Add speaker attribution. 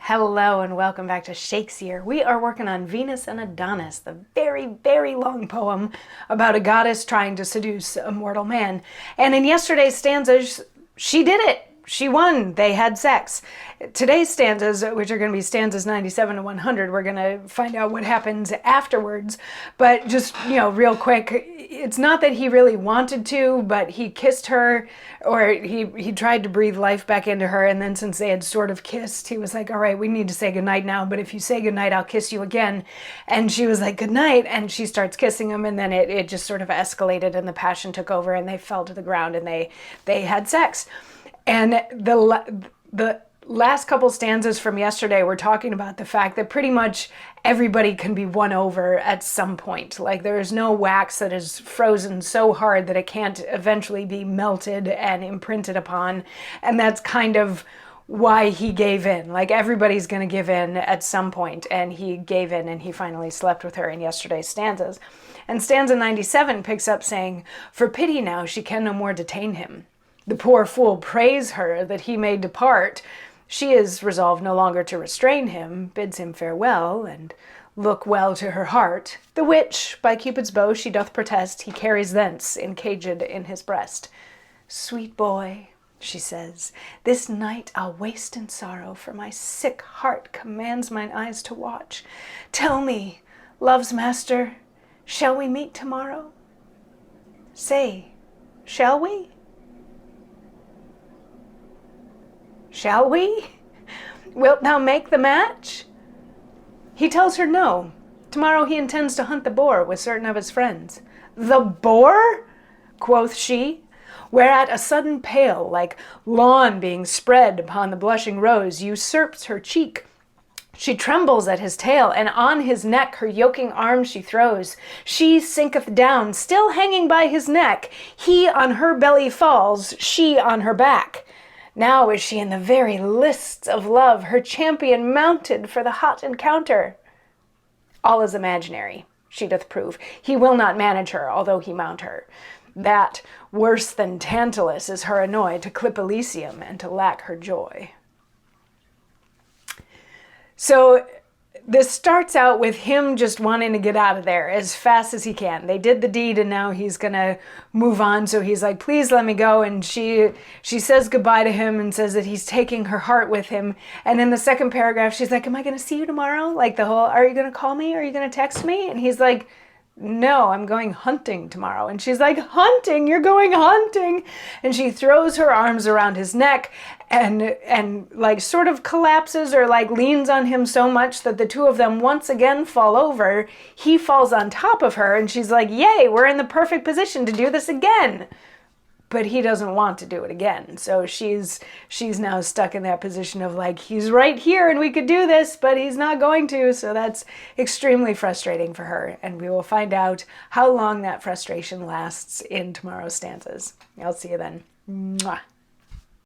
Speaker 1: Hello and welcome back to Shakesyear. We are working on Venus and Adonis, the very, very long poem about a goddess trying to seduce a mortal man. And in yesterday's stanzas, she did it. She won. They had sex. Today's stanzas, which are going to be stanzas 97 to 100, we're going to find out what happens afterwards. But just, real quick, it's not that he really wanted to, but he kissed her, or he tried to breathe life back into her. And then since they had sort of kissed, he was like, all right, we need to say goodnight now. But if you say goodnight, I'll kiss you again. And she was like, goodnight. And she starts kissing him. And then it just sort of escalated and the passion took over and they fell to the ground and they had sex. And the last couple stanzas from yesterday were talking about the fact that pretty much everybody can be won over at some point. Like there is no wax that is frozen so hard that it can't eventually be melted and imprinted upon. And that's kind of why he gave in. Like everybody's going to give in at some point, and he gave in and he finally slept with her in yesterday's stanzas. And stanza 97 picks up saying, "For pity now she can no more detain him. The poor fool prays her that he may depart. She is resolved no longer to restrain him, bids him farewell, and look well to her heart. The which, by Cupid's bow she doth protest, he carries thence, encaged in his breast. Sweet boy," she says, "this night I'll waste in sorrow, for my sick heart commands mine eyes to watch. Tell me, love's master, shall we meet tomorrow? Say, shall we? Shall we? Wilt thou make the match?" He tells her no. Tomorrow he intends to hunt the boar with certain of his friends. "The boar?" quoth she, whereat a sudden pale, like lawn being spread upon the blushing rose, usurps her cheek. She trembles at his tail, and on his neck her yoking arm she throws. She sinketh down, still hanging by his neck. He on her belly falls, she on her back. Now is she in the very lists of love, her champion mounted for the hot encounter. All is imaginary, she doth prove. He will not manage her, although he mount her. That, worse than Tantalus, is her annoy to clip Elysium and to lack her joy. So this starts out with him just wanting to get out of there as fast as he can. They did the deed and now he's going to move on. So he's like, please let me go. And she says goodbye to him and says that he's taking her heart with him. And in the second paragraph, she's like, am I going to see you tomorrow? Like the whole, are you going to call me? Are you going to text me? And he's like, no, I'm going hunting tomorrow. And she's like, hunting? You're going hunting? And she throws her arms around his neck and like sort of collapses or like leans on him so much that the two of them once again fall over. He falls on top of her and she's like, yay, we're in the perfect position to do this again. But he doesn't want to do it again. So she's now stuck in that position of like, he's right here and we could do this, but he's not going to. So that's extremely frustrating for her. And we will find out how long that frustration lasts in tomorrow's stanzas. I'll see you then. Mwah.